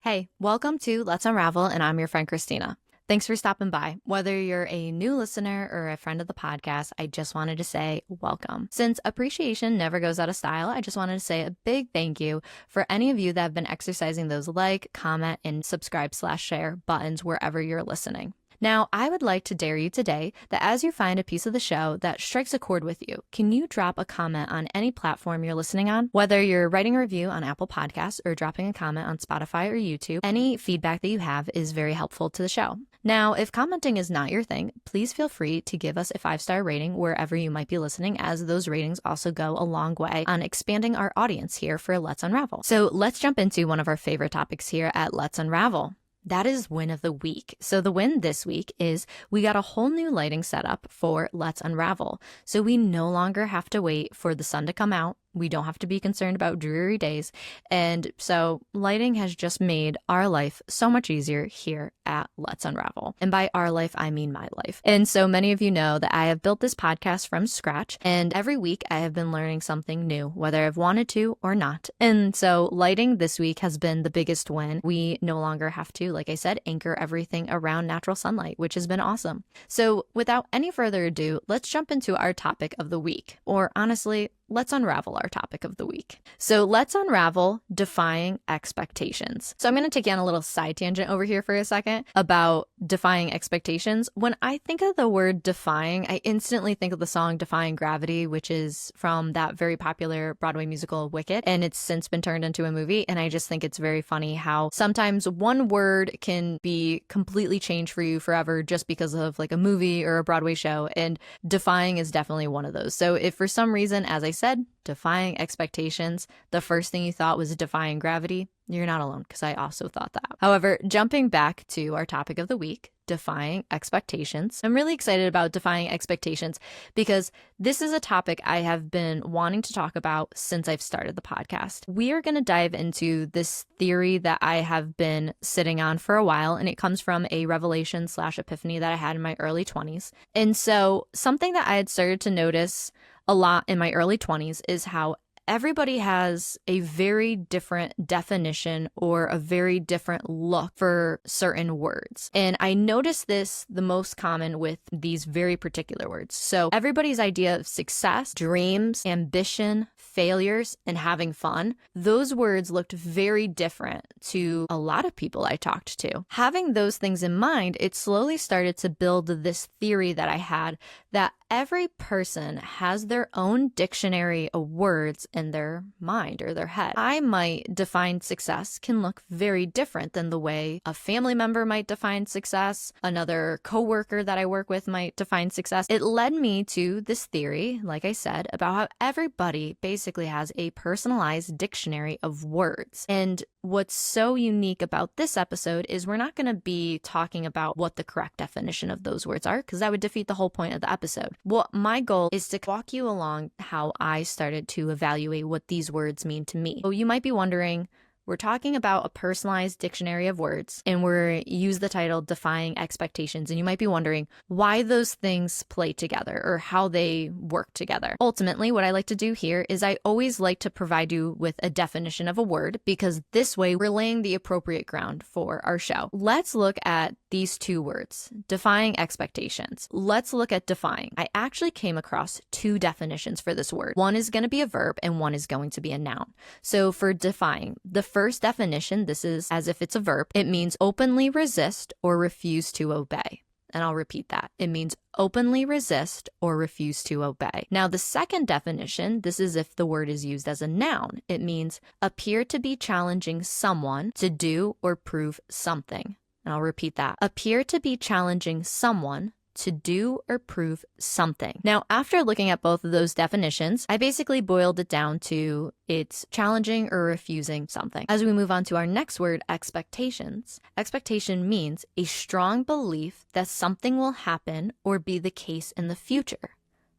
Hey, welcome to Let's Unravel, and I'm your friend Christina. Thanks for stopping by. Whether you're a new listener or a friend of the podcast, I just wanted to say welcome. Since appreciation never goes out of style, I just wanted to say a big thank you for any of you that have been exercising those like, comment, and subscribe/share buttons wherever you're listening. Now, I would like to dare you today that as you find a piece of the show that strikes a chord with you, can you drop a comment on any platform you're listening on? Whether you're writing a review on Apple Podcasts or dropping a comment on Spotify or YouTube, any feedback that you have is very helpful to the show. Now, if commenting is not your thing, please feel free to give us a 5-star rating wherever you might be listening, as those ratings also go a long way on expanding our audience here for Let's Unravel. So let's jump into one of our favorite topics here at Let's Unravel. That is win of the week. So the win this week is we got a whole new lighting setup for Let's Unravel. So we no longer have to wait for the sun to come out. We don't have to be concerned about dreary days. And so lighting has just made our life so much easier here at Let's Unravel. And by our life, I mean my life. And so many of you know that I have built this podcast from scratch. And every week I have been learning something new, whether I've wanted to or not. And so lighting this week has been the biggest win. We no longer have to, like I said, anchor everything around natural sunlight, which has been awesome. So without any further ado, let's jump into our topic of the week. Or honestly, let's unravel our topic of the week. So let's unravel defying expectations. So I'm going to take you on a little side tangent over here for a second about defying expectations. When I think of the word defying, I instantly think of the song Defying Gravity, which is from that very popular Broadway musical Wicked, and it's since been turned into a movie. And I just think it's very funny how sometimes one word can be completely changed for you forever just because of like a movie or a Broadway show. And defying is definitely one of those. So if for some reason, as I said, defying expectations, the first thing you thought was defying gravity, you're not alone, because I also thought that. However, jumping back to our topic of the week, defying expectations. I'm really excited about defying expectations because this is a topic I have been wanting to talk about since I've started the podcast. We are going to dive into this theory that I have been sitting on for a while, and it comes from a revelation/epiphany that I had in my early 20s. And so something that I had started to notice a lot in my early 20s is how everybody has a very different definition or a very different look for certain words. And I noticed this the most common with these very particular words. So everybody's idea of success, dreams, ambition, failures, and having fun, those words looked very different to a lot of people I talked to. Having those things in mind, it slowly started to build this theory that I had that every person has their own dictionary of words in their mind or their head. I might define success can look very different than the way a family member might define success, another coworker that I work with might define success. It led me to this theory, like I said, about how everybody basically has a personalized dictionary of words. And what's so unique about this episode is we're not going to be talking about what the correct definition of those words are, because that would defeat the whole point of the episode. What my goal is to walk you along how I started to evaluate what these words mean to me. So you might be wondering, we're talking about a personalized dictionary of words, and we're use the title Defying Expectations. And you might be wondering why those things play together or how they work together. Ultimately, what I like to do here is I always like to provide you with a definition of a word, because this way we're laying the appropriate ground for our show. Let's look at these two words, defying expectations. Let's look at defying. I actually came across two definitions for this word. One is going to be a verb and one is going to be a noun. So for defying, the first definition, this is as if it's a verb. It means openly resist or refuse to obey. And I'll repeat that. It means openly resist or refuse to obey. Now, the second definition, this is if the word is used as a noun. It means appear to be challenging someone to do or prove something. And I'll repeat that. Appear to be challenging someone to do or prove something. Now, after looking at both of those definitions, I basically boiled it down to it's challenging or refusing something. As we move on to our next word, expectations. Expectation means a strong belief that something will happen or be the case in the future.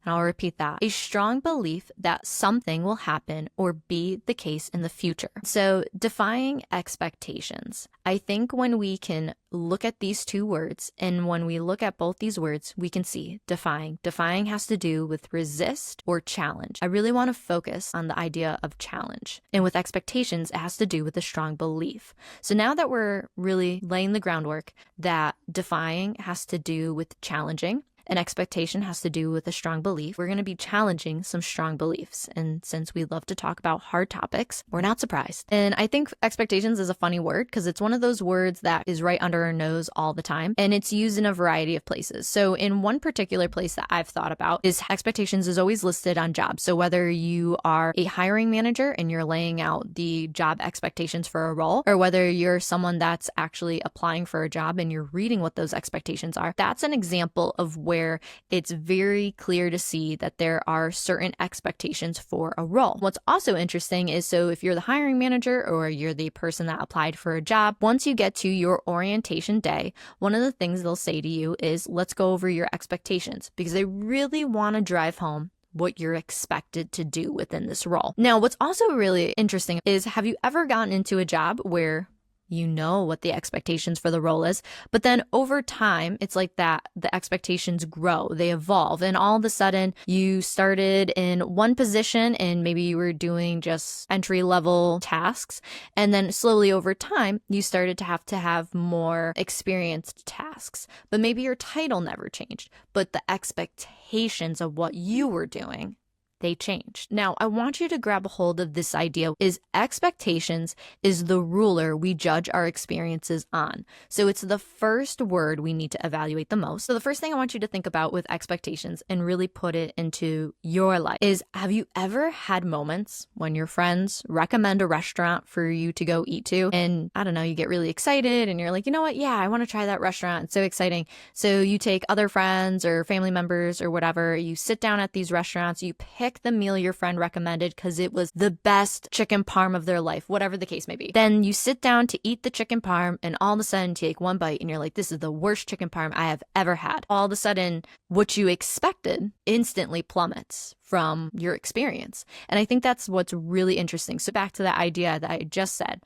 And I'll repeat that. A strong belief that something will happen or be the case in the future. So defying expectations. I think when we can look at these two words, and when we look at both these words, we can see defying. Defying has to do with resist or challenge. I really want to focus on the idea of challenge. And with expectations, it has to do with a strong belief. So now that we're really laying the groundwork that defying has to do with challenging, an expectation has to do with a strong belief, we're going to be challenging some strong beliefs. And since we love to talk about hard topics, we're not surprised. And I think expectations is a funny word because it's one of those words that is right under our nose all the time. And it's used in a variety of places. So in one particular place that I've thought about is expectations is always listed on jobs. So whether you are a hiring manager and you're laying out the job expectations for a role, or whether you're someone that's actually applying for a job and you're reading what those expectations are, that's an example of where it's very clear to see that there are certain expectations for a role. What's also interesting is, so if you're the hiring manager or you're the person that applied for a job, once you get to your orientation day, one of the things they'll say to you is, let's go over your expectations, because they really want to drive home what you're expected to do within this role. Now, what's also really interesting is, have you ever gotten into a job where you know what the expectations for the role is, but then over time, it's like that the expectations grow, they evolve, and all of a sudden you started in one position and maybe you were doing just entry-level tasks, and then slowly over time, you started to have more experienced tasks, but maybe your title never changed, but the expectations of what you were doing, they changed. Now, I want you to grab a hold of this idea is expectations is the ruler we judge our experiences on. So it's the first word we need to evaluate the most. So the first thing I want you to think about with expectations and really put it into your life is, have you ever had moments when your friends recommend a restaurant for you to go eat to? And I don't know, you get really excited and you're like, you know what? Yeah, I want to try that restaurant. It's so exciting. So you take other friends or family members or whatever, you sit down at these restaurants, you pick the meal your friend recommended because it was the best chicken parm of their life, whatever the case may be. Then you sit down to eat the chicken parm and all of a sudden take one bite and you're like, this is the worst chicken parm I have ever had. All of a sudden, what you expected instantly plummets from your experience. And I think that's what's really interesting. So back to that idea that I just said,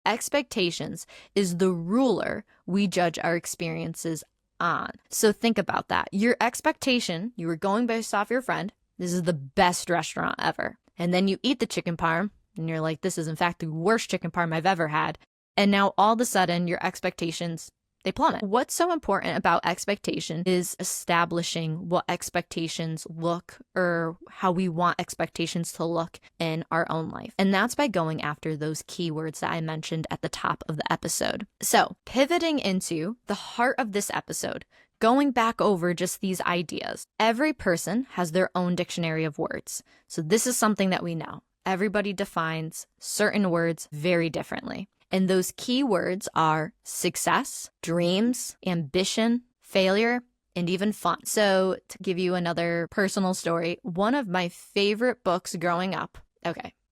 expectations is the ruler we judge our experiences on. So think about that. Your expectation, you were going based off your friend, this is the best restaurant ever. And then you eat the chicken parm and you're like, this is in fact the worst chicken parm I've ever had. And now all of a sudden your expectations, they plummet. What's so important about expectation is establishing what expectations look, or how we want expectations to look in our own life. And that's by going after those keywords that I mentioned at the top of the episode. So pivoting into the heart of this episode, going back over just these ideas. Every person has their own dictionary of words. So this is something that we know. Everybody defines certain words very differently. And those key words are success, dreams, ambition, failure, and even fun. So to give you another personal story, one of my favorite books growing up,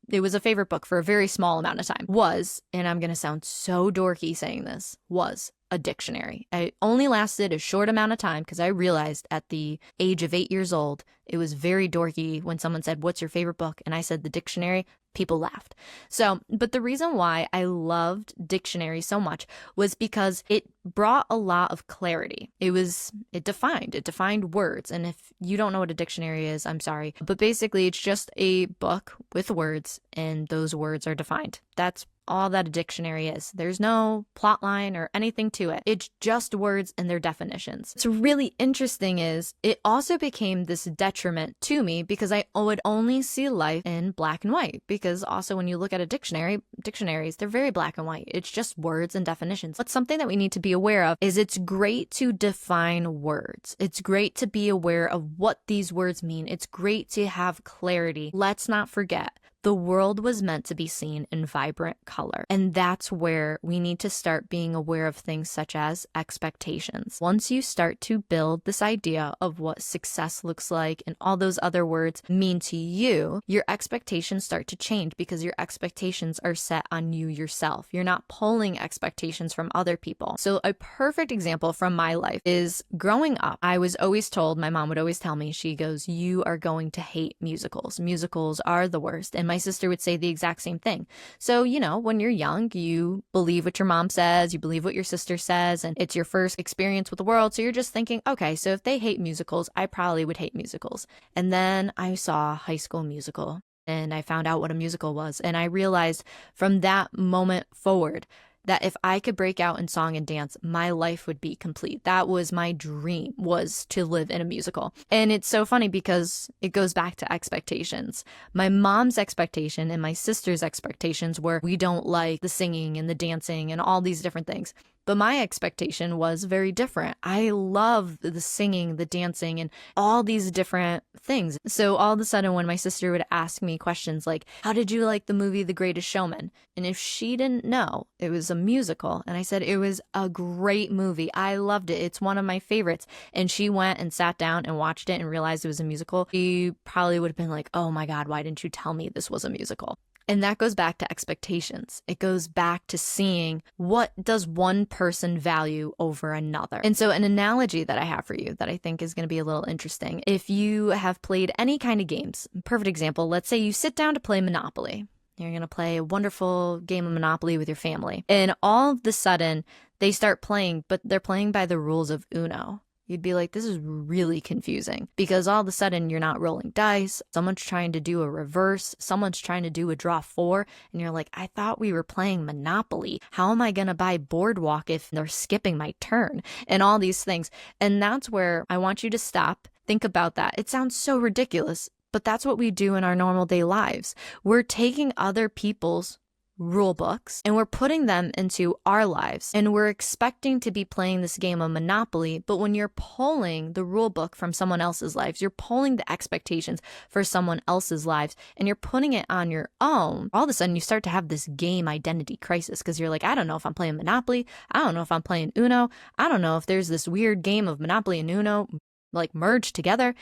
it was a favorite book for a very small amount of time, was, and I'm going to sound so dorky saying this, was a dictionary. I only lasted a short amount of time because I realized at the age of 8 years old, it was very dorky when someone said, what's your favorite book? And I said, the dictionary. People laughed. So, but the reason why I loved dictionaries so much was because it brought a lot of clarity. It defined words. And if you don't know what a dictionary is, I'm sorry. But basically, it's just a book with words, and those words are defined. That's all that a dictionary is. There's no plot line or anything to it. It's just words and their definitions. What's really interesting is it also became this detriment to me because I would only see life in black and white. Because also when you look at a dictionaries, they're very black and white. It's just words and definitions. But something that we need to be aware of is it's great to define words. It's great to be aware of what these words mean. It's great to have clarity. Let's not forget, The world was meant to be seen in vibrant color. And that's where we need to start being aware of things such as expectations. Once you start to build this idea of what success looks like and all those other words mean to you, your expectations start to change because your expectations are set on you yourself. You're not pulling expectations from other people. So a perfect example from my life is growing up. I was always told, my mom would always tell me, she goes, you are going to hate musicals. Musicals are the worst. And my sister would say the exact same thing. So, when you're young, you believe what your mom says, you believe what your sister says, and it's your first experience with the world. So you're just thinking, okay, so if they hate musicals, I probably would hate musicals. And then I saw High School Musical and I found out what a musical was. And I realized from that moment forward that if I could break out in song and dance, my life would be complete. That was my dream, was to live in a musical. And it's so funny because it goes back to expectations. My mom's expectation and my sister's expectations were, we don't like the singing and the dancing and all these different things. But my expectation was very different. I love the singing, the dancing, and all these different things. So all of a sudden, when my sister would ask me questions like, how did you like the movie The Greatest Showman? And if she didn't know, it was a musical. And I said, it was a great movie. I loved it. It's one of my favorites. And she went and sat down and watched it and realized it was a musical. She probably would have been like, oh my God, why didn't you tell me this was a musical? And that goes back to expectations. It goes back to seeing, what does one person value over another? And so an analogy that I have for you that I think is going to be a little interesting. If you have played any kind of games, perfect example, let's say you sit down to play Monopoly. You're going to play a wonderful game of Monopoly with your family. And all of a sudden, they start playing, but they're playing by the rules of Uno. You'd be like, this is really confusing, because all of a sudden you're not rolling dice. Someone's trying to do a reverse. Someone's trying to do a draw four. And you're like, I thought we were playing Monopoly. How am I going to buy Boardwalk if they're skipping my turn? And all these things. And that's where I want you to stop. Think about that. It sounds so ridiculous, but that's what we do in our normal day lives. We're taking other people's rule books and we're putting them into our lives, and we're expecting to be playing this game of Monopoly. But when you're pulling the rule book from someone else's lives, you're pulling the expectations for someone else's lives, and you're putting it on your own, all of a sudden you start to have this game identity crisis, because you're like, I don't know if I'm playing Monopoly, I don't know if I'm playing Uno, I don't know if there's this weird game of Monopoly and Uno like merged together.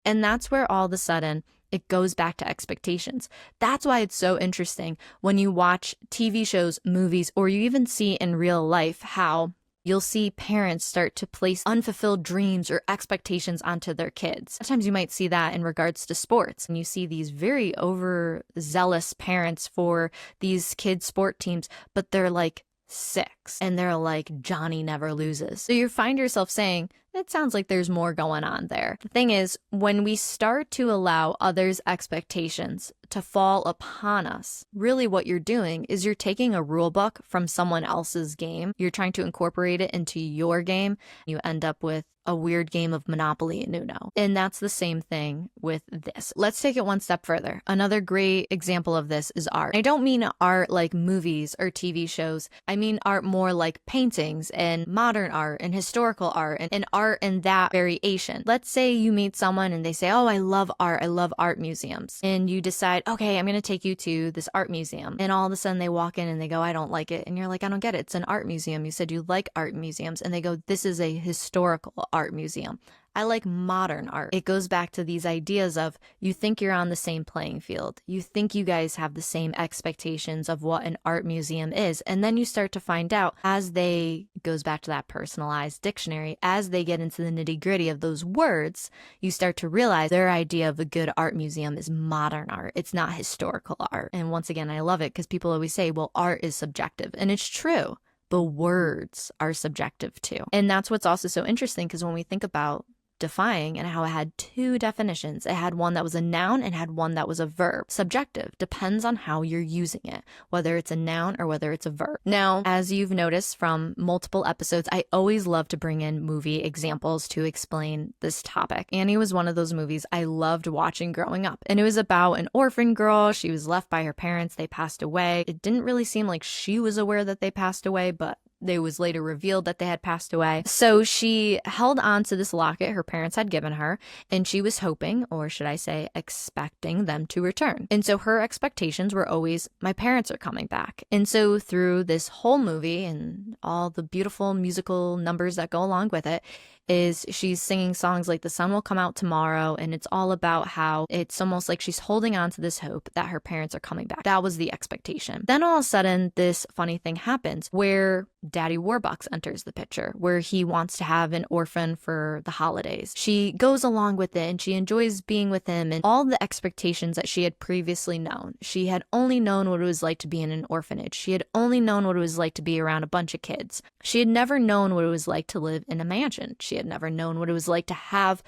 And that's where all of a sudden it goes back to expectations. That's why it's so interesting when you watch TV shows, movies, or you even see in real life how you'll see parents start to place unfulfilled dreams or expectations onto their kids. Sometimes you might see that in regards to sports, and you see these very overzealous parents for these kids' sport teams, but they're like 6 and they're like, Johnny never loses. So you find yourself saying, it sounds like there's more going on there. The thing is, when we start to allow others' expectations to fall upon us, really what you're doing is you're taking a rule book from someone else's game. You're trying to incorporate it into your game. You end up with a weird game of Monopoly and Uno. And that's the same thing with this. Let's take it one step further. Another great example of this is art. I don't mean art like movies or TV shows. I mean art more like paintings and modern art and historical art and art in that variation. Let's say you meet someone and they say, oh, I love art. I love art museums. And you decide, okay, I'm going to take you to this art museum. And all of a sudden they walk in and they go, I don't like it. And you're like, I don't get it. It's an art museum. You said you like art museums. And they go, this is a historical art museum. I like modern art. It goes back to these ideas of, you think you're on the same playing field. You think you guys have the same expectations of what an art museum is. And then you start to find out as they, it goes back to that personalized dictionary, as they get into the nitty gritty of those words, you start to realize their idea of a good art museum is modern art. It's not historical art. And once again, I love it because people always say, well, art is subjective. And it's true. But words are subjective too. And that's what's also so interesting, because when we think about Defying and how it had 2 definitions. It had one that was a noun and had one that was a verb. Subjective, depends on how you're using it, whether it's a noun or whether it's a verb. Now, as you've noticed from multiple episodes, I always love to bring in movie examples to explain this topic. Annie was one of those movies I loved watching growing up. And it was about an orphan girl. She was left by her parents. They passed away. It didn't really seem like she was aware that they passed away, but It was later revealed that they had passed away. So she held on to this locket her parents had given her, and she was hoping, or should I say, expecting them to return. And so her expectations were always, my parents are coming back. And so through this whole movie and all the beautiful musical numbers that go along with it, is she's singing songs like The Sun Will Come Out Tomorrow, and it's all about how it's almost like she's holding on to this hope that her parents are coming back. That was the expectation. Then all of a sudden, this funny thing happens where Daddy Warbucks enters the picture, where he wants to have an orphan for the holidays. She goes along with it and she enjoys being with him and all the expectations that she had previously known. She had only known what it was like to be in an orphanage. She had only known what it was like to be around a bunch of kids. She had never known what it was like to live in a mansion. She had never known what it was like to have,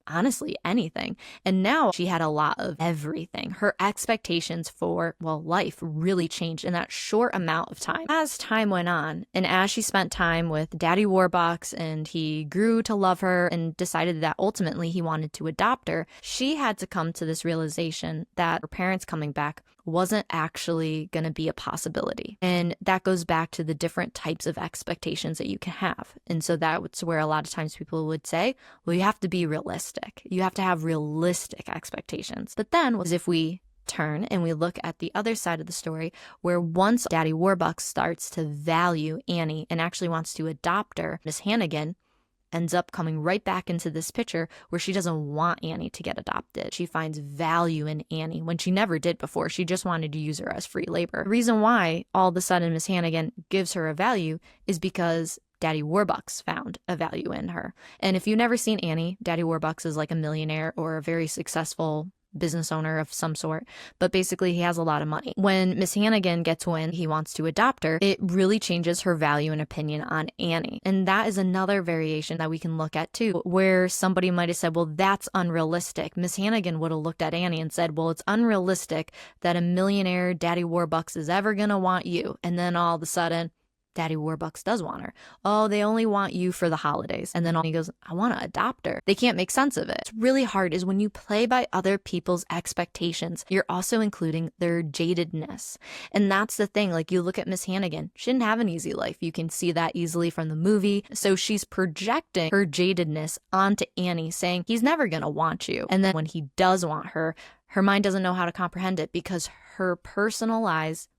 honestly, anything. And now she had a lot of everything. Her expectations for, well, life really changed in that short amount of time. As time went on, and as she spent time with Daddy Warbucks and he grew to love her and decided that ultimately he wanted to adopt her, she had to come to this realization that her parents coming back wasn't actually going to be a possibility. And that goes back to the different types of expectations that you can have. And so that's where a lot of times people would say, well, you have to be realistic. You have to have realistic expectations. But then if we turn and we look at the other side of the story, where once Daddy Warbucks starts to value Annie and actually wants to adopt her, Miss Hannigan ends up coming right back into this picture where she doesn't want Annie to get adopted. She finds value in Annie when she never did before. She just wanted to use her as free labor. The reason why all of a sudden Miss Hannigan gives her a value is because Daddy Warbucks found a value in her. And if you've never seen Annie, Daddy Warbucks is like a millionaire or a very successful business owner of some sort, but basically he has a lot of money. When Miss Hannigan gets wind he wants to adopt her, it really changes her value and opinion on Annie. And that is another variation that we can look at too, where somebody might have said, well, that's unrealistic. Miss Hannigan would have looked at Annie and said, well, it's unrealistic that a millionaire Daddy Warbucks is ever gonna want you. And then all of a sudden, Daddy Warbucks does want her. Oh, they only want you for the holidays. And then he goes, I want to adopt her. They can't make sense of it. It's really hard is when you play by other people's expectations, you're also including their jadedness. And that's the thing. Like you look at Miss Hannigan, she didn't have an easy life. You can see that easily from the movie. So she's projecting her jadedness onto Annie, saying he's never going to want you. And then when he does want her, her mind doesn't know how to comprehend it because her personalized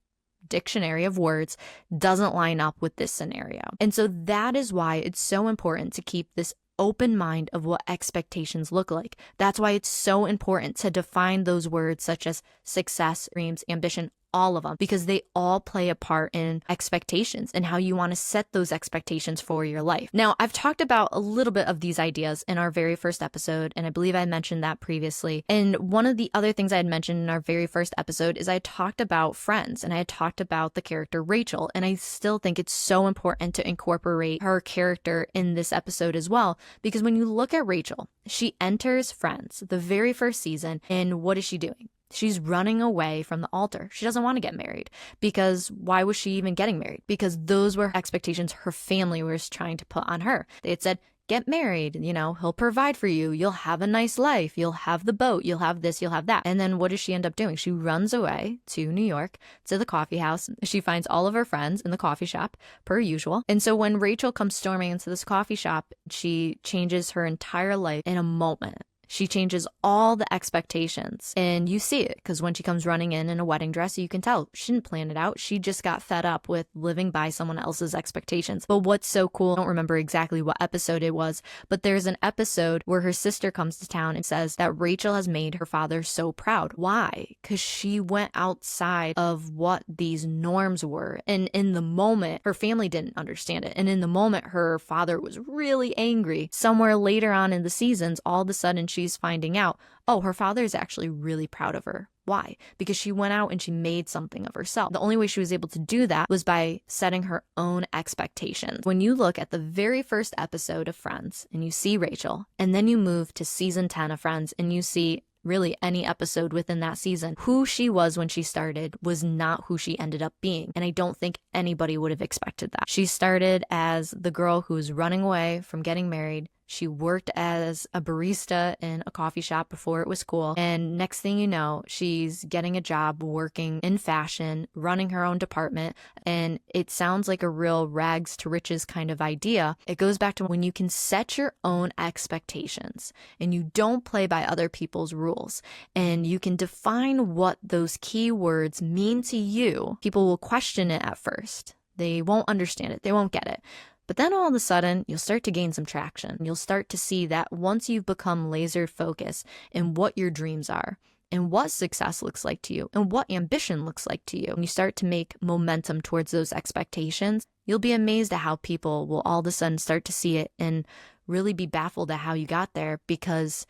dictionary of words doesn't line up with this scenario. And so that is why it's so important to keep this open mind of what expectations look like. That's why it's so important to define those words such as success, dreams, ambition, all of them, because they all play a part in expectations and how you want to set those expectations for your life. Now, I've talked about a little bit of these ideas in our very first episode, and I believe I mentioned that previously. And one of the other things I had mentioned in our very first episode is I talked about friends, and I had talked about the character Rachel, and I still think it's so important to incorporate her character in this episode as well, because when you look at Rachel, she enters Friends, the very first season, and what is she doing? She's running away from the altar. She doesn't want to get married because why was she even getting married? Because those were expectations her family was trying to put on her. They had said, get married, he'll provide for you. You'll have a nice life. You'll have the boat. You'll have this, you'll have that. And then what does she end up doing? She runs away to New York to the coffee house. She finds all of her friends in the coffee shop per usual. And so when Rachel comes storming into this coffee shop, she changes her entire life in a moment. She changes all the expectations, and you see it because when she comes running in a wedding dress, you can tell she didn't plan it out. She just got fed up with living by someone else's expectations. But what's so cool, I don't remember exactly what episode it was, but there's an episode where her sister comes to town and says that Rachel has made her father so proud. Why? Because she went outside of what these norms were. And in the moment, her family didn't understand it. And in the moment, her father was really angry. Somewhere later on in the seasons, all of a sudden, she's finding out, oh, her father is actually really proud of her. Why? Because she went out and she made something of herself. The only way she was able to do that was by setting her own expectations. When you look at the very first episode of Friends and you see Rachel, and then you move to season 10 of Friends and you see really any episode within that season, who she was when she started was not who she ended up being. And I don't think anybody would have expected that. She started as the girl who was running away from getting married. She worked as a barista in a coffee shop before it was cool. And next thing you know, she's getting a job working in fashion, running her own department. And it sounds like a real rags to riches kind of idea. It goes back to when you can set your own expectations and you don't play by other people's rules, and you can define what those key words mean to you. People will question it at first. They won't understand it. They won't get it. But then all of a sudden, you'll start to gain some traction. You'll start to see that once you've become laser focused in what your dreams are and what success looks like to you and what ambition looks like to you, and you start to make momentum towards those expectations, you'll be amazed at how people will all of a sudden start to see it and really be baffled at how you got there, because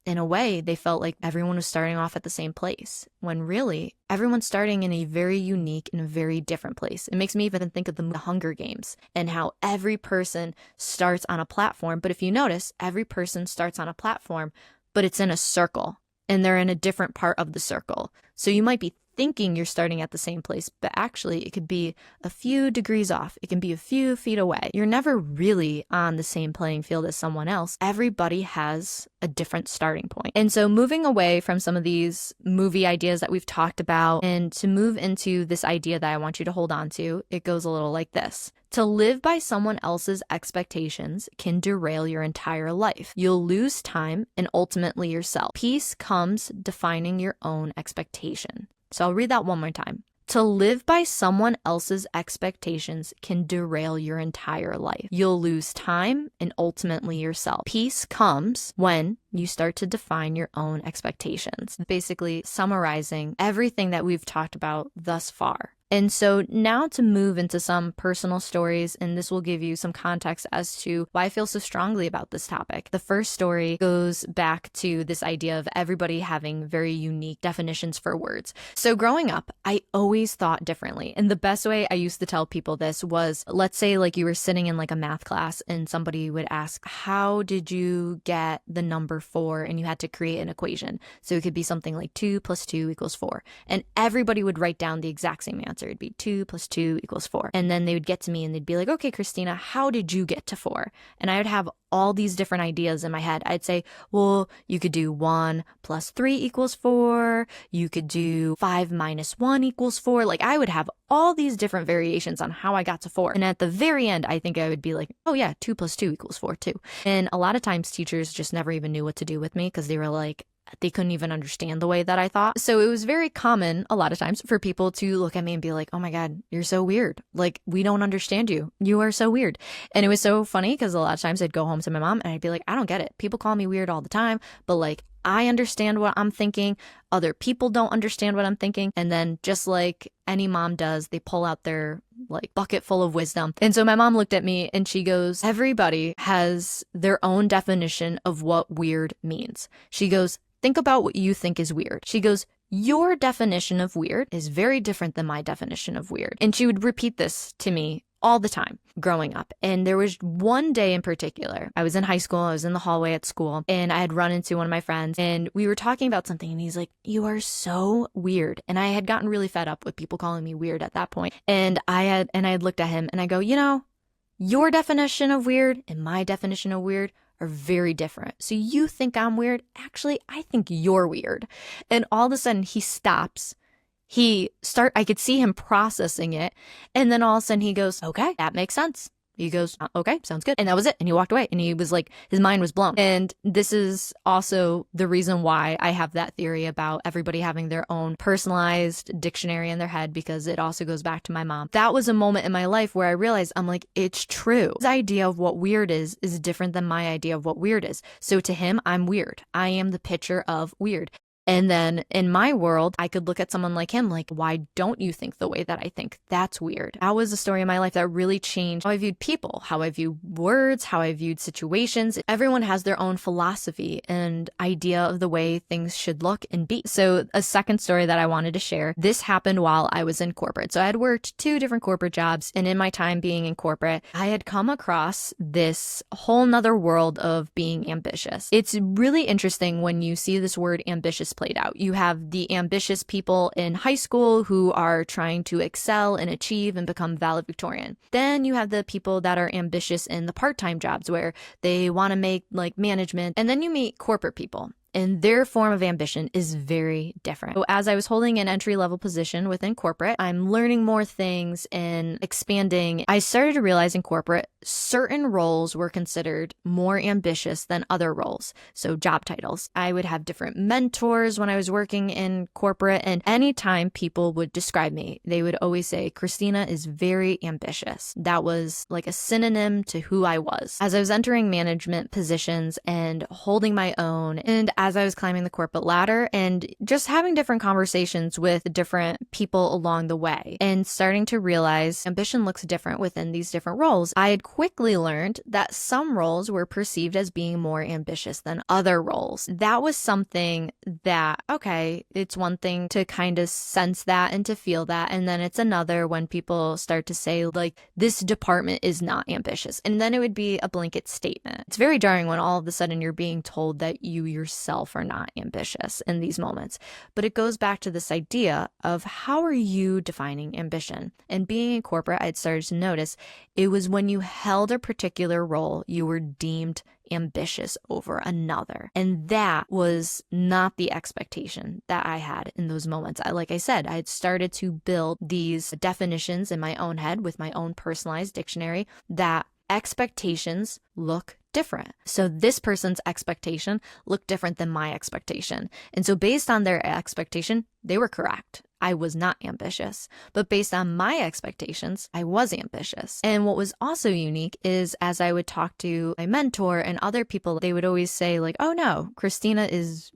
in a way, they felt like everyone was starting off at the same place, when really everyone's starting in a very unique and a very different place. It makes me even think of the Hunger Games and how every person starts on a platform. But if you notice, every person starts on a platform, but it's in a circle and they're in a different part of the circle. So you might be thinking you're starting at the same place, but actually it could be a few degrees off. It can be a few feet away. You're never really on the same playing field as someone else. Everybody has a different starting point. And so moving away from some of these movie ideas that we've talked about and to move into this idea that I want you to hold on to, it goes a little like this. To live by someone else's expectations can derail your entire life. You'll lose time and ultimately yourself. Peace comes defining your own expectation. So I'll read that one more time. To live by someone else's expectations can derail your entire life. You'll lose time and ultimately yourself. Peace comes when you start to define your own expectations. Basically summarizing everything that we've talked about thus far. And so now to move into some personal stories, and this will give you some context as to why I feel so strongly about this topic. The first story goes back to this idea of everybody having very unique definitions for words. So growing up, I always thought differently. And the best way I used to tell people this was, let's say like you were sitting in like a math class and somebody would ask, how did you get the number 4? And you had to create an equation. So it could be something like 2 + 2 = 4. And everybody would write down the exact same answer. It'd be 2 + 2 = 4. And then they would get to me and they'd be like, okay, Christina, how did you get to 4? And I would have all these different ideas in my head. I'd say, well, you could do 1 + 3 = 4. You could do 5 - 1 = 4. Like I would have all these different variations on how I got to 4. And at the very end, I think I would be like, oh yeah, 2 + 2 = 4 too. And a lot of times teachers just never even knew what to do with me because they were like, they couldn't even understand the way that I thought. So it was very common a lot of times for people to look at me and be like, oh my God, you're so weird. Like, we don't understand you. You are so weird. And it was so funny because a lot of times I'd go home to my mom and I'd be like, I don't get it. People call me weird all the time, but like, I understand what I'm thinking. Other people don't understand what I'm thinking. And then just like any mom does, they pull out their like bucket full of wisdom. And so my mom looked at me and she goes, everybody has their own definition of what weird means. She goes, think about what you think is weird. She goes, your definition of weird is very different than my definition of weird. And she would repeat this to me all the time growing up. And there was one day in particular, I was in high school, I was in the hallway at school, and I had run into one of my friends and we were talking about something and he's like, you are so weird. And I had gotten really fed up with people calling me weird at that point. And I had looked at him and I go, you know, your definition of weird and my definition of weird are very different. So you think I'm weird? Actually, I think you're weird. And all of a sudden he stops. I could see him processing it. And then all of a sudden he goes, okay, that makes sense. He goes, okay, sounds good. And that was it. And he walked away and he was like, his mind was blown. And this is also the reason why I have that theory about everybody having their own personalized dictionary in their head, because it also goes back to my mom. That was a moment in my life where I realized, I'm like, it's true. His idea of what weird is different than my idea of what weird is. So to him, I'm weird. I am the picture of weird. And then in my world, I could look at someone like him, like, why don't you think the way that I think? That's weird. That was a story in my life that really changed how I viewed people, how I view words, how I viewed situations. Everyone has their own philosophy and idea of the way things should look and be. So a second story that I wanted to share, this happened while I was in corporate. So I had worked 2 different corporate jobs. And in my time being in corporate, I had come across this whole nother world of being ambitious. It's really interesting when you see this word ambitious played out. You have the ambitious people in high school who are trying to excel and achieve and become valedictorian. Then you have the people that are ambitious in the part-time jobs where they want to make like management. And then you meet corporate people. And their form of ambition is very different. So as I was holding an entry-level position within corporate, I'm learning more things and expanding. I started to realize in corporate, certain roles were considered more ambitious than other roles. So job titles. I would have different mentors when I was working in corporate. And anytime people would describe me, they would always say, Christina is very ambitious. That was like a synonym to who I was. As I was entering management positions and holding my own, and as I was climbing the corporate ladder and just having different conversations with different people along the way and starting to realize ambition looks different within these different roles, I had quickly learned that some roles were perceived as being more ambitious than other roles. That was something that, okay, it's one thing to kind of sense that and to feel that. And then it's another when people start to say like, this department is not ambitious. And then it would be a blanket statement. It's very jarring when all of a sudden you're being told that you yourself are not ambitious in these moments. But it goes back to this idea of how are you defining ambition? And being in corporate, I'd started to notice it was when you held a particular role, you were deemed ambitious over another. And that was not the expectation that I had in those moments. Like I said, I had started to build these definitions in my own head with my own personalized dictionary that expectations look different. So this person's expectation looked different than my expectation. And so based on their expectation, they were correct. I was not ambitious, but based on my expectations, I was ambitious. And what was also unique is as I would talk to my mentor and other people, they would always say like, oh no, Christina is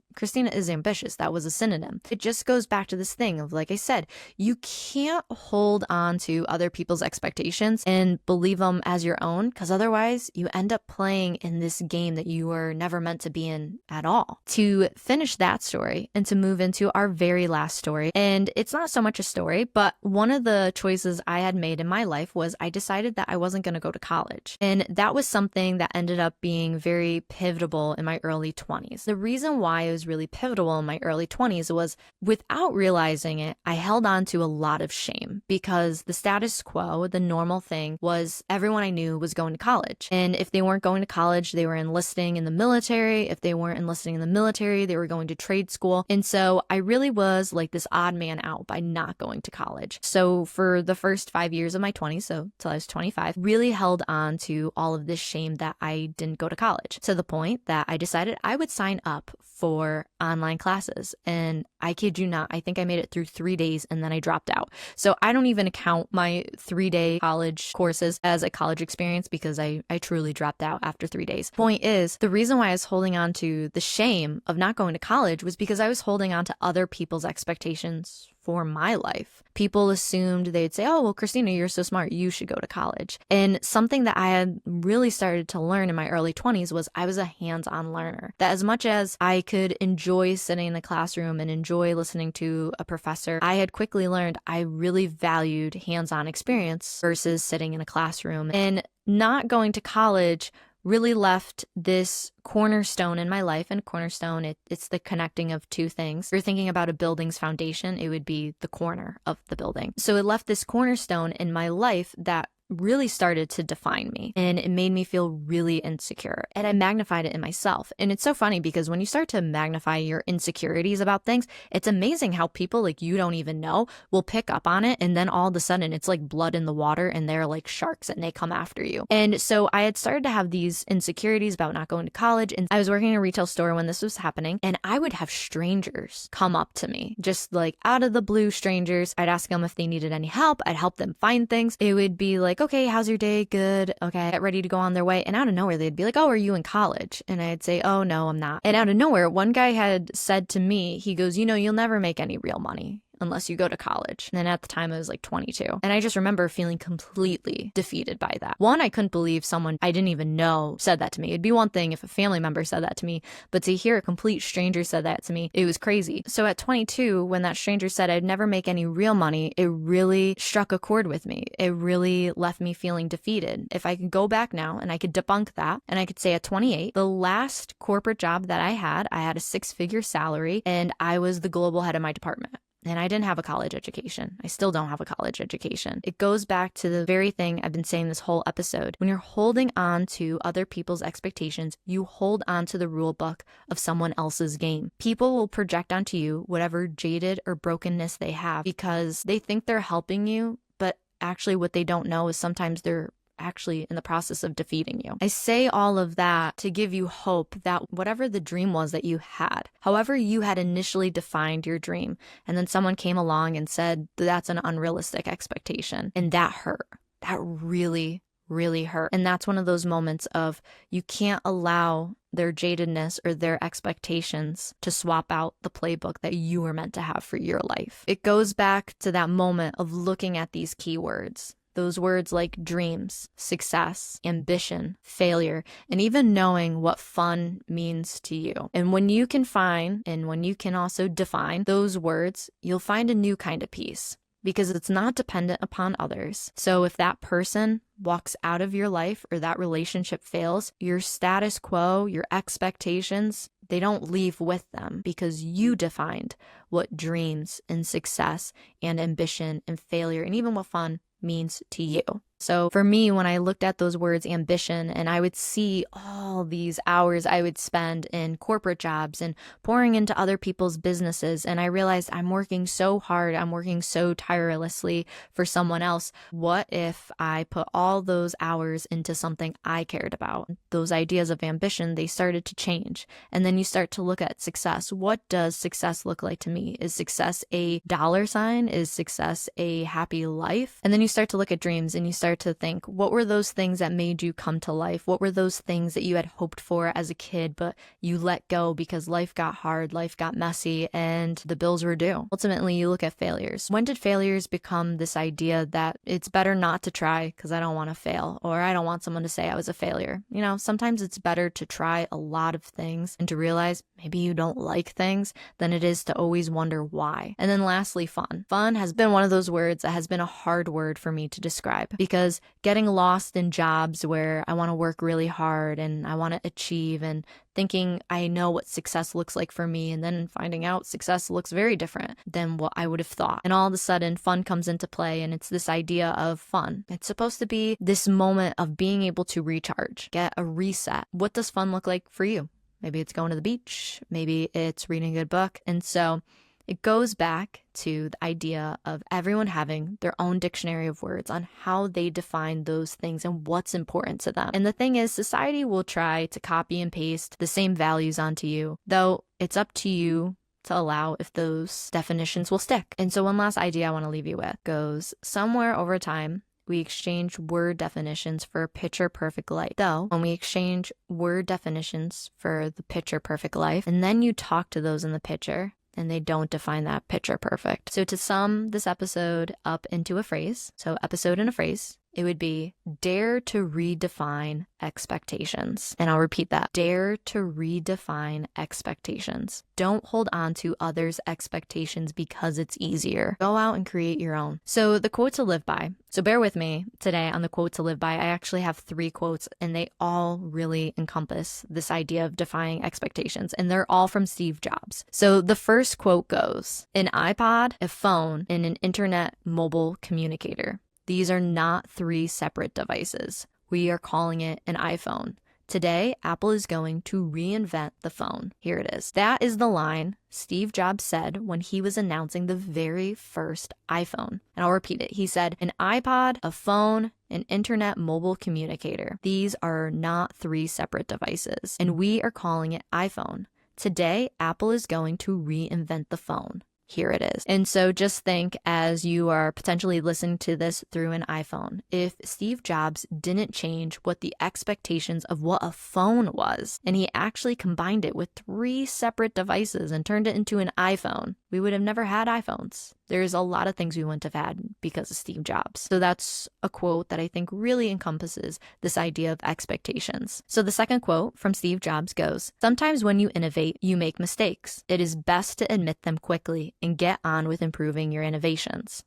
ambitious. That was a synonym. It just goes back to this thing of, like I said, you can't hold on to other people's expectations and believe them as your own, because otherwise you end up playing in this game that you were never meant to be in at all. To finish that story and to move into our very last story, and it's not so much a story, but one of the choices I had made in my life was I decided that I wasn't going to go to college. And that was something that ended up being very pivotal in my early 20s. The reason why it was really pivotal in my early 20s was without realizing it, I held on to a lot of shame because the status quo, the normal thing was everyone I knew was going to college. And if they weren't going to college, they were enlisting in the military. If they weren't enlisting in the military, they were going to trade school. And so I really was like this odd man out by not going to college. So for the first 5 years of my 20s, so till I was 25, really held on to all of this shame that I didn't go to college, to the point that I decided I would sign up for online classes. And I kid you not, I think I made it through 3 days and then I dropped out. So I don't even count my 3-day college courses as a college experience because I truly dropped out after 3 days. Point is, the reason why I was holding on to the shame of not going to college was because I was holding on to other people's expectations for my life. People assumed they'd say, oh, well, Christina, you're so smart, you should go to college. And something that I had really started to learn in my early 20s was I was a hands-on learner. That as much as I could enjoy sitting in the classroom and enjoy listening to a professor, I had quickly learned I really valued hands-on experience versus sitting in a classroom. And not going to college really left this cornerstone in my life. And cornerstone, it's the connecting of two things. If you're thinking about a building's foundation, it would be the corner of the building. So it left this cornerstone in my life that really started to define me, and it made me feel really insecure, and I magnified it in myself. And it's so funny because when you start to magnify your insecurities about things, it's amazing how people like you don't even know will pick up on it, and then all of a sudden it's like blood in the water and they're like sharks and they come after you. And so I had started to have these insecurities about not going to college, and I was working in a retail store when this was happening, and I would have strangers come up to me, just like out of the blue strangers. I'd ask them if they needed any help. I'd help them find things. It would be like, okay, how's your day? Good. Okay, get ready to go on their way. And out of nowhere, they'd be like, oh, are you in college? And I'd say, oh, no, I'm not. And out of nowhere, one guy had said to me, he goes, you know, you'll never make any real money unless you go to college. And then at the time I was like 22. And I just remember feeling completely defeated by that. One, I couldn't believe someone I didn't even know said that to me. It'd be one thing if a family member said that to me, but to hear a complete stranger said that to me, it was crazy. So at 22, when that stranger said I'd never make any real money, it really struck a chord with me. It really left me feeling defeated. If I could go back now and I could debunk that, and I could say at 28, the last corporate job that I had a 6-figure salary and I was the global head of my department. And I didn't have a college education. I still don't have a college education. It goes back to the very thing I've been saying this whole episode. When you're holding on to other people's expectations, you hold on to the rule book of someone else's game. People will project onto you whatever jaded or brokenness they have because they think they're helping you, but actually what they don't know is sometimes they're actually in the process of defeating you. I say all of that to give you hope that whatever the dream was that you had, however you had initially defined your dream, and then someone came along and said that's an unrealistic expectation, and that hurt. That really, really hurt. And that's one of those moments of you can't allow their jadedness or their expectations to swap out the playbook that you were meant to have for your life. It goes back to that moment of looking at these keywords. Those words like dreams, success, ambition, failure, and even knowing what fun means to you. And when you can find, and when you can also define those words, you'll find a new kind of peace because it's not dependent upon others. So if that person walks out of your life or that relationship fails, your status quo, your expectations, they don't leave with them because you defined what dreams and success and ambition and failure and even what fun means to you. So for me, when I looked at those words ambition and I would see all these hours I would spend in corporate jobs and pouring into other people's businesses, and I realized I'm working so hard, I'm working so tirelessly for someone else. What if I put all those hours into something I cared about? Those ideas of ambition, they started to change. And then you start to look at success. What does success look like to me? Is success a dollar sign? Is success a happy life? And then you start to look at dreams and you start to think, what were those things that made you come to life? What were those things that you had hoped for as a kid, but you let go because life got hard, life got messy, and the bills were due? Ultimately, you look at failures. When did failures become this idea that it's better not to try because I don't want to fail, or I don't want someone to say I was a failure? You know, sometimes it's better to try a lot of things and to realize maybe you don't like things than it is to always wonder why. And then lastly, fun. Fun has been one of those words that has been a hard word for me to describe because getting lost in jobs where I want to work really hard and I want to achieve and thinking I know what success looks like for me and then finding out success looks very different than what I would have thought. And all of a sudden fun comes into play and it's this idea of fun. It's supposed to be this moment of being able to recharge, get a reset. What does fun look like for you? Maybe it's going to the beach. Maybe it's reading a good book. And so it goes back to the idea of everyone having their own dictionary of words on how they define those things and what's important to them. And the thing is, society will try to copy and paste the same values onto you, though it's up to you to allow if those definitions will stick. And so one last idea I want to leave you with goes, somewhere over time, we exchange word definitions for picture perfect life. Though, when we exchange word definitions for the picture perfect life, and then you talk to those in the picture, and they don't define that picture perfect. So to sum this episode up into a phrase, so episode in a phrase, it would be dare to redefine expectations. And I'll repeat that. Dare to redefine expectations. Don't hold on to others' expectations because it's easier. Go out and create your own. So the quote to live by. So bear with me today on the quote to live by. I actually have 3 quotes and they all really encompass this idea of defying expectations. And they're all from Steve Jobs. So the first quote goes, an iPod, a phone, and an internet mobile communicator. These are not 3 separate devices. We are calling it an iPhone. Today, Apple is going to reinvent the phone. Here it is. That is the line Steve Jobs said when he was announcing the very first iPhone. And I'll repeat it. He said, an iPod, a phone, an internet mobile communicator. These are not 3 separate devices. And we are calling it iPhone. Today, Apple is going to reinvent the phone. here it is. And so just think, as you are potentially listening to this through an iPhone, if Steve Jobs didn't change what the expectations of what a phone was, and he actually combined it with 3 separate devices and turned it into an iPhone, we would have never had iPhones. There's a lot of things we wouldn't have had because of Steve Jobs. So that's a quote that I think really encompasses this idea of expectations. So the second quote from Steve Jobs goes, "Sometimes when you innovate, you make mistakes. It is best to admit them quickly and get on with improving your innovations."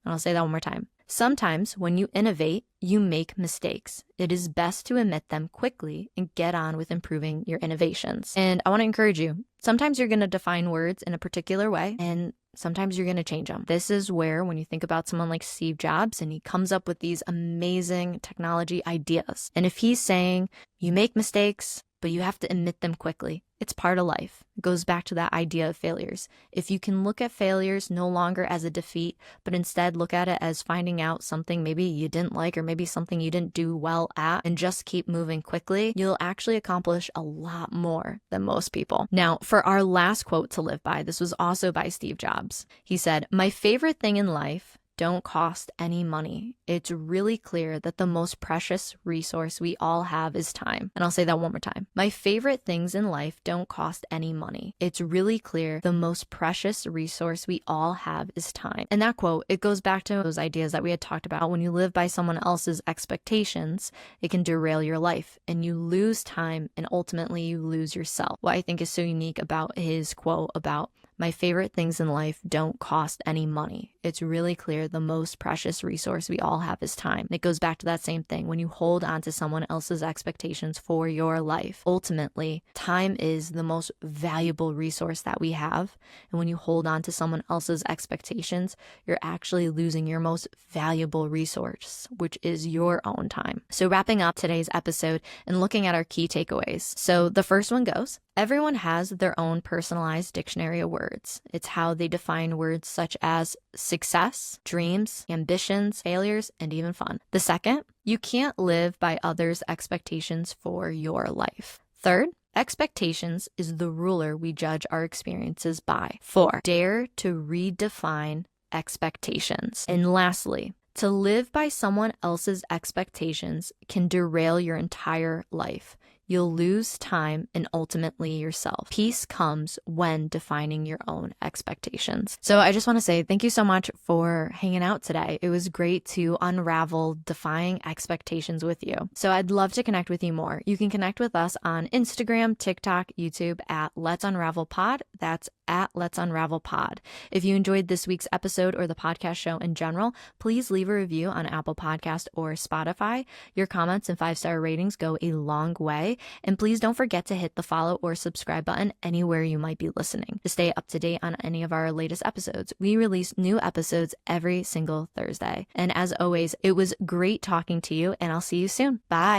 And I'll say that one more time. Sometimes when you innovate, you make mistakes. It is best to admit them quickly and get on with improving your innovations. And I want to encourage you, sometimes you're going to define words in a particular way, and sometimes you're going to change them. This is where, when you think about someone like Steve Jobs and he comes up with these amazing technology ideas, and if he's saying you make mistakes, but you have to admit them quickly, it's part of life. It goes back to that idea of failures. If you can look at failures no longer as a defeat, but instead look at it as finding out something maybe you didn't like, or maybe something you didn't do well at, and just keep moving quickly, you'll actually accomplish a lot more than most people. Now, for our last quote to live by, this was also by Steve Jobs. He said, "My favorite thing in life don't cost any money. It's really clear that the most precious resource we all have is time." And I'll say that one more time. My favorite things in life don't cost any money. It's really clear the most precious resource we all have is time. And that quote, it goes back to those ideas that we had talked about. When you live by someone else's expectations, it can derail your life and you lose time, and ultimately you lose yourself. What I think is so unique about his quote about my favorite things in life don't cost any money. It's really clear the most precious resource we all have is time. And it goes back to that same thing. When you hold on to someone else's expectations for your life, ultimately, time is the most valuable resource that we have. And when you hold on to someone else's expectations, you're actually losing your most valuable resource, which is your own time. So wrapping up today's episode and looking at our key takeaways. So the first one goes, everyone has their own personalized dictionary of words. It's how they define words such as success, dreams, ambitions, failures, and even fun. The second, you can't live by others' expectations for your life. Third, expectations is the ruler we judge our experiences by. 4, dare to redefine expectations. And lastly, to live by someone else's expectations can derail your entire life. You'll lose time and ultimately yourself. Peace comes when defining your own expectations. So I just want to say thank you so much for hanging out today. It was great to unravel defying expectations with you. So I'd love to connect with you more. You can connect with us on Instagram, TikTok, YouTube at Let's Unravel Pod. That's at Let's Unravel Pod. If you enjoyed this week's episode or the podcast show in general, please leave a review on Apple Podcast or Spotify. Your comments and 5-star ratings go a long way. And please don't forget to hit the follow or subscribe button anywhere you might be listening to stay up to date on any of our latest episodes. We release new episodes every single Thursday. And as always, it was great talking to you, and I'll see you soon. Bye.